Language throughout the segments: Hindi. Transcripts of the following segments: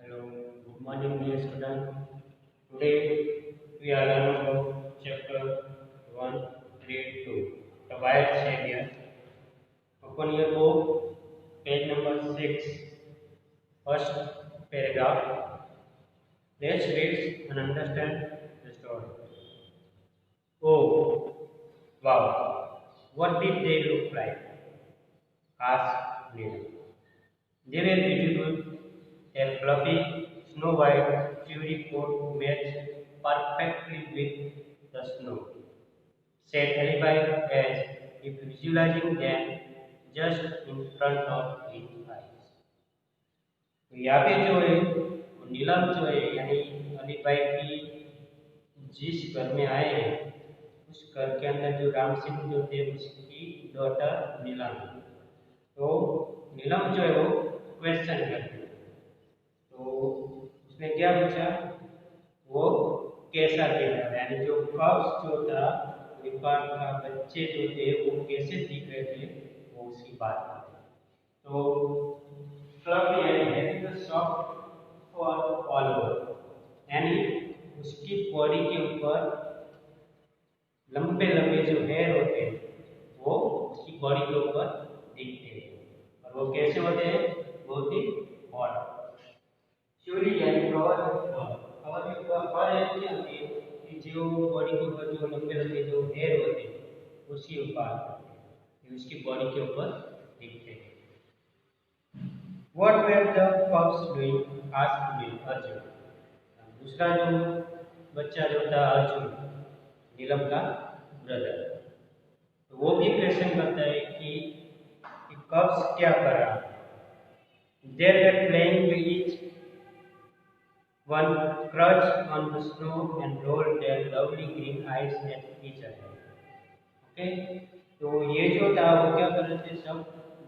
Hello, good morning, dear student. Today we are learning about chapter 1, grade 2, the White Savior. Open your book, page number 6, first paragraph. Let's read and understand the story. Oh, wow, what did they look like? Asked Neil. They were beautiful. Their fluffy, snow-white furry coat matched perfectly with the snow, said Alibi as if visualizing them just in front of his eyes. तो यहाँ पे जो है वो नीलम जो है यानी अलीबाई की जिस घर में आए हैं उस घर के अंदर जो राम सिंह जो थे उसकी डॉटर नीलम, तो नीलम जो है वो क्वेश्चन करती है। तो उसने क्या पूछा, वो कैसा दिख रहा है, यानी जो कब्ज जो था रिकॉर्ड का बच्चे जो थे वो कैसे दिख रहे थे वो उसकी बात करते। तो फ्लफ यानी having the soft all over, यानी उसकी बॉडी के ऊपर लंबे लंबे जो हेयर होते हैं वो उसकी बॉडी के ऊपर दिखते हैं और वो कैसे होते हैं, बहुत ही हॉट। श्योरी यानी कवर कवर में कवर है क्या होती है कि जो बॉडी के ऊपर जो लंबे लंबे जो हेयर होते हैं उसकी ऊपर उसकी बॉडी के ऊपर दिखते हैं। What were the pups doing? asked me Arjun. दूसरा जो बच्चा जो था अर्जुन, नीलम का ब्रदर, तो वो भी क्वेश्चन करता है कि कब्स क्या कर रहा है। They were playing with each one crouched on the snow and rolled their lovely green eyes at each other. Okay, तो ये जो था वो क्या कर रहे थे, सब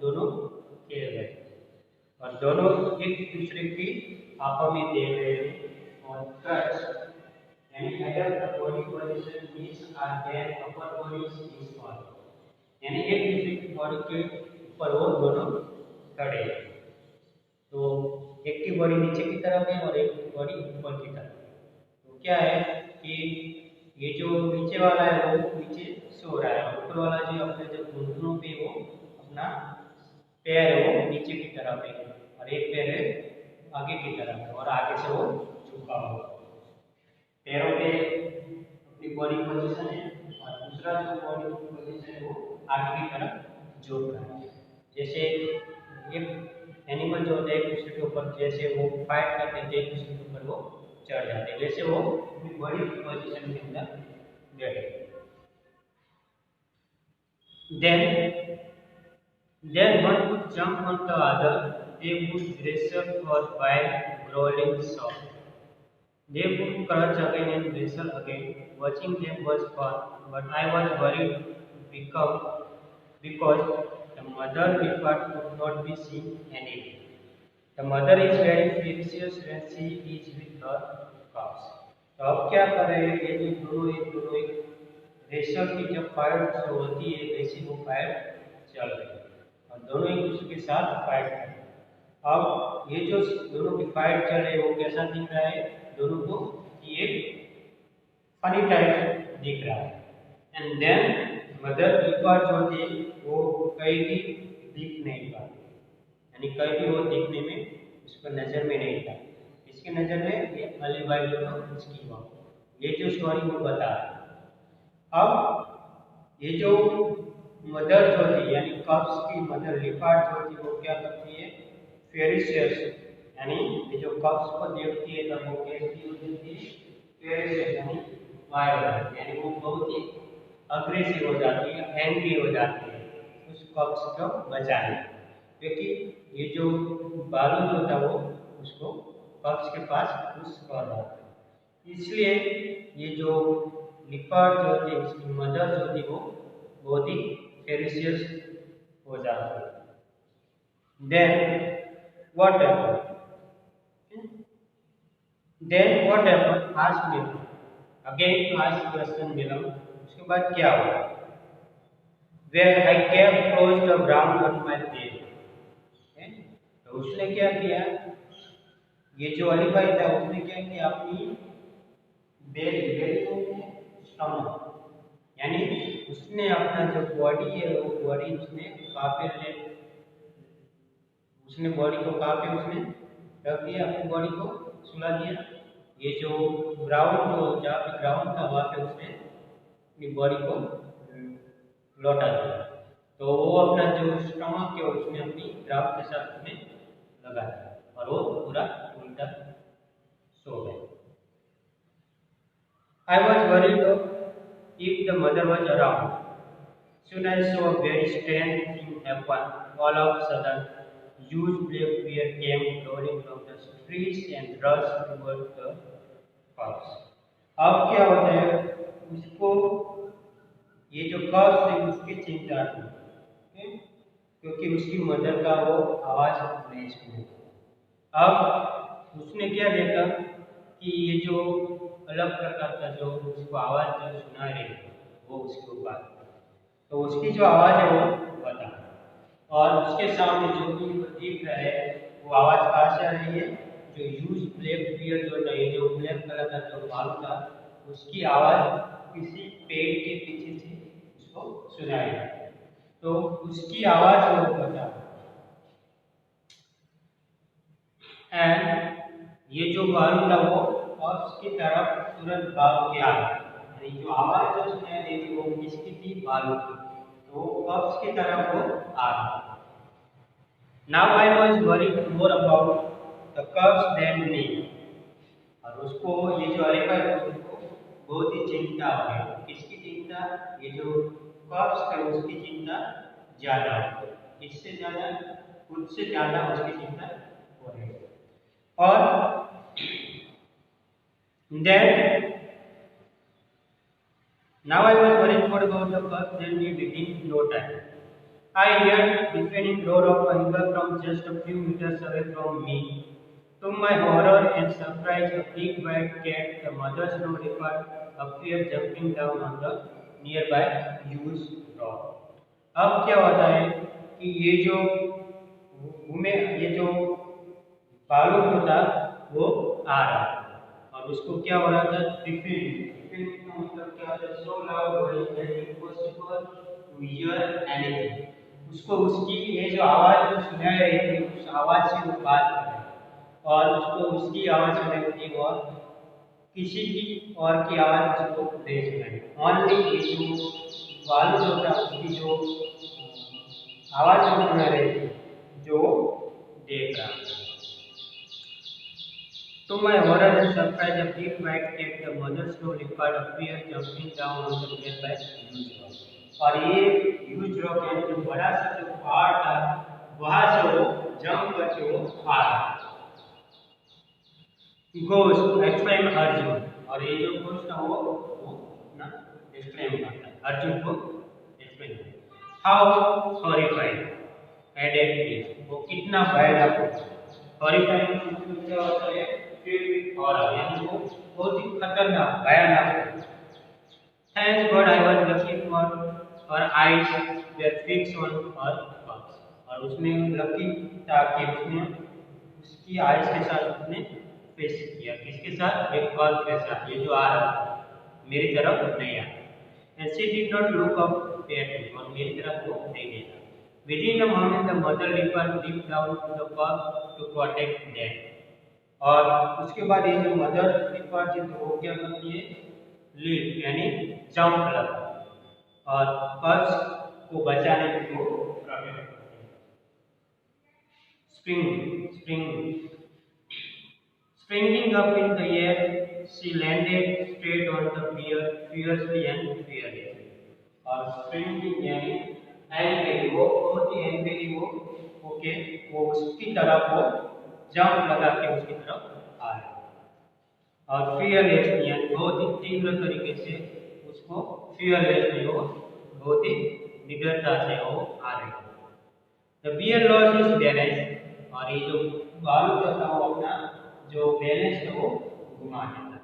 दोनों खेल रहे थे और दोनों एक दूसरे की आंखों में देख रहे थे और क्रच यानी अगर the body position means are their upper bodies is fall, यानी एक दूसरे की बॉडी के ऊपर वो दोनों खड़े हैं। तो एक की बॉडी नीचे की तरफ है और एक की बॉडी ऊपर की तरफ है। तो क्या है कि ये जो नीचे वाला है वो नीचे सो रहा है और ऊपर वाला जो अपने जो घुटनों पे वो अपना पैर है वो नीचे की तरफ है और एक पैर है आगे की तरफ है और आगे से वो झुका हुआ पैरों पे अपनी बॉडी पोजीशन है और दूसरा जो बॉडी पोजीशन है वो आगे की तरफ झुक रहा है। जैसे ये एनिमल जो होते हैं एक दूसरे के ऊपर जैसे वो फाइट करते हैं एक दूसरे के ऊपर वो चढ़ जाते हैं, वैसे वो अपनी बॉडी पोजीशन के अंदर बैठे। Then one would jump on the other. They would wrestle for a while, growling softly. They would crouch again and wrestle again. Watching them was fun, but I was worried because the mother leopard could not be seen anywhere. The mother is very furious when she is with her cubs. तो अब क्या कर रहे हैं, ये दोनों एक रेशम की जब फाइट जो होती है वैसी वो फाइट चल रही है और दोनों एक दूसरे के साथ फाइट कर रहे हैं। अब ये जो दोनों की फाइट चल रही है वो कैसा दिख रहा है दोनों को, ये फनी टाइप दिख रहा है। एंड देन मदर ईपर जो थी वो कहीं भी दिख नहीं पाती, यानी कहीं भी वो दिखने में उसको नजर में नहीं था। इसकी नजर में ये अलीबाई जो था उसकी हुआ, ये जो स्टोरी वो बता रहा है। अब ये जो मदर जो थी यानी कब्स की मदर लिपार्ड जो थी वो क्या करती है, फेरिशियस, यानी ये जो कब्स को देखती है तब वो कैसी हो जाती है, फेरिशियस यानी वायलेंट, यानी वो बहुत ही अग्रेसिव हो जाती है, एंग्री हो जाती है उस कब्स को बचाने, क्योंकि ये जो बालू जो था वो उसको कब्स के पास पुश कर रहा था। इसलिए ये जो लिपर्ड जो थी उसकी मदर जो थी वो बहुत ही फेरिशियस हो जाती है। Then what happened? Asked Neelam. Again to ask question Neelam. उसके बाद क्या हुआ? Where I kept closed the ground on my tail. तो उसने क्या किया, ये जो अलीभाई था उसने क्या किया, अपनी बेली स्टमक, यानी उसने अपना जो बॉडी है वो बॉडी उसने काफी उसने बॉडी को काफी उसने रख दिया, अपनी बॉडी को सुला दिया। ये जो ग्राउंड, जो जहाँ पे ग्राउंड था वहाँ पे उसने अपनी बॉडी को लौटा दिया। तो वो अपना जो स्टमक है उसने अपनी ग्राउंड के साथ उसने लगा दिया और वो पूरा उल्टा सो गया। I was worried if the mother was around. Soon I saw a very strange thing happen. All of a sudden, huge black bear came rolling from the streets and rushed towards the house. अब क्या होता है, उसको ये जो कब्ज है उसकी चिंता थी, क्योंकि उसकी मदर का वो आवाज नहीं सुनी। अब उसने क्या देखा कि ये जो अलग प्रकार का जो उसको आवाज जो सुना रही है वो उसके ऊपर, तो उसकी जो आवाज है वो बता, और उसके सामने जो भी दिख रहा है वो आवाज कहाँ से आ रही है, जो यूज ब्लैक बियर जो था, ये जो ब्लैक कलर का जो बाल था उसकी आवाज किसी पेड़ के पीछे से उसको सुनाई, तो उसकी आवाज वो बता। एंड ये जो बाल था वो कब्ज की तरफ तुरंत भाग के आ गया, यानी जो आवाज जो सुनाई दी थी वो किसकी थी, बालू की, तो कब्ज की तरफ वो आ गया। Now I was worried more about the cubs than me. और उसको ये जो अरेबा है उसको बहुत ही चिंता हो गई। किसकी चिंता, ये जो कब्स है उसकी चिंता ज्यादा हो गई, इससे ज्यादा खुद से ज्यादा उसकी चिंता हो रही है। और then now I was worried more about the cubs than me within no time. I heard deafening roar of hunger from just a few meters away from me. To my horror and surprise, a big white cat, the mother's snow leopard, appeared jumping down on the nearby huge rock. अब क्या होता है कि ये जो ये जो भालू होता वो आ रहा और उसको क्या हो रहा था, डिफेंड का मतलब क्या होता है, so loud that impossible to hear anything. उसको उसकी ये जो आवाज जो सुनाई रही थी उस आवाज से वो बात कर रहा है और उसको उसकी आवाज सुनाई थी और किसी की और की आवाज उसको नहीं सुनाई। ओनली ये जो बालू जो था उसकी जो आवाज जो सुना रही थी जो देख रहा। To my horror and surprise, a big white cat, the mother snow leopard, appeared jumping down on the nearby huge rock. और ये ह्यूज रॉक यानी जो बड़ा सा जो पहाड़ था वहां से वो जंप करके वो आ रहा। घोस्ट एक्सप्लेन अर्जुन, और ये जो घोस्ट था वो ना एक्सप्लेन करता है अर्जुन को, एक्सप्लेन हाउ हॉरिफाइड एडेड, वो कितना भयानक है। हॉरिफाइड मतलब क्या होता है, हॉरर यानी वो बहुत ही खतरनाक भयानक है। Thank God I was lucky for her eyes were fixed on her pulse, और उसने लकी था कि उसने उसकी आइज के साथ उसने फेस किया, किसके साथ, एक पल्स के साथ, ये जो आ रहा था मेरी तरफ नहीं आया। And she did not look up at me, और मेरी तरफ वो नहीं देखा। Within a moment the mother leopard leaped down to the pulse to protect them, और उसके बाद ये जो मदर लेपर्ड थी तो वो क्या करती है, लीप यानी जंप लगा और कब्ज को बचाने के लिए वो प्रवेश करती है। Springing up in the air, she landed straight on the bear, fiercely and fearlessly. और springing यानी एंग्री, वो बहुत ही एंग्री वो ओके, वो उसकी तरफ वो जंप लगा के उसकी तरफ आ रहा है। और फियरलेस यानी बहुत ही तीव्र तरीके से उसको, फियरलेस नहीं, वो बहुत ही निडरता से वो आ रही है। The bear loss is balance, और ये जो भालू जो था वो अपना जो बैलेंस है वो घुमा देता है।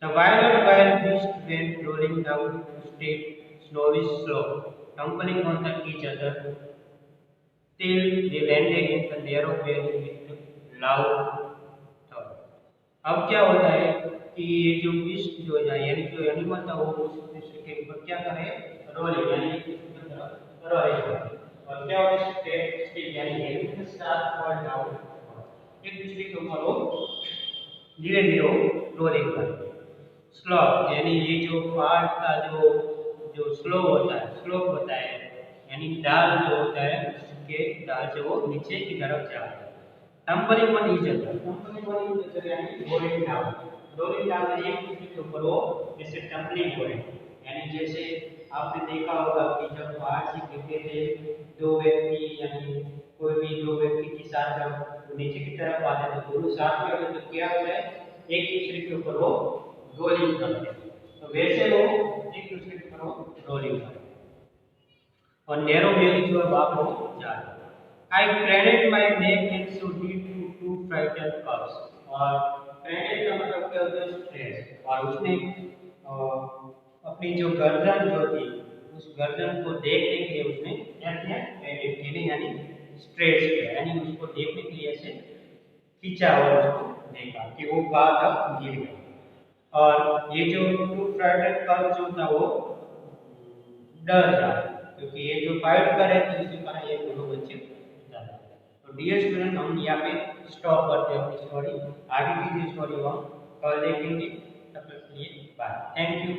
The wild beast went rolling down steep slowly slope, tumbling on each other till they landed in the narrow valley with loud अब क्या होता है कि ये जो फिश जो है यानी जो एनिमल था वो उस फिश के ऊपर क्या करे, रोलिंग यानी इसकी तरफ रोलिंग करे। और क्या होता है स्टेप यानी एनिमल स्टार्ट फॉल डाउन, एक दूसरे के ऊपर वो धीरे धीरे वो रोलिंग करे। स्लोप यानी ये जो पहाड़ का जो स्लोप होता है, स्लोप होता है यानी ढाल जो होता है उसके ढाल से वो नीचे की तरफ जाता है। Tumbling one is other, tumbling one is other यानी रोलिंग डाउन, रोलिंग डाउन एक दूसरे के ऊपर वो जैसे टम्बलिंग हो रहे यानी जैसे आपने देखा होगा कि जब पहाड़ से गिरते थे दो व्यक्ति यानी कोई भी दो व्यक्ति के साथ जब नीचे की तरफ आते थे दोनों साथ में अगर तो क्या होता है एक दूसरे के ऊपर वो रोलिंग करते हैं, तो वैसे वो एक दूसरे के ऊपर वो रोलिंग करते हैं। और नैरो वैली जो है वहां पर जा रहे हैं। I credit my neck and so deep to two frightened cubs। और credit का मतलब क्या होता है, स्ट्रेस। और उसने अपनी जो गर्दन जो थी उस गर्दन को देखने के लिए उसने क्या किया, क्रेडिट के लिए यानी स्ट्रेस किया यानी उसको देखने के लिए ऐसे खींचा और उसको देखा कि वो बात अब गिर गई। और ये जो टू फ्राइटेड कब जो था वो डर रहा क्योंकि ये जो फाइट कर रहे थे उसके कारण ये दोनों बच्चे डर रहे। तो डियर स्टूडेंट हम यहाँ पे स्टॉप करते हैं अपनी स्टोरी, आगे की जो स्टोरी हम कल देखेंगे। तब तक के लिए बाय, थैंक यू।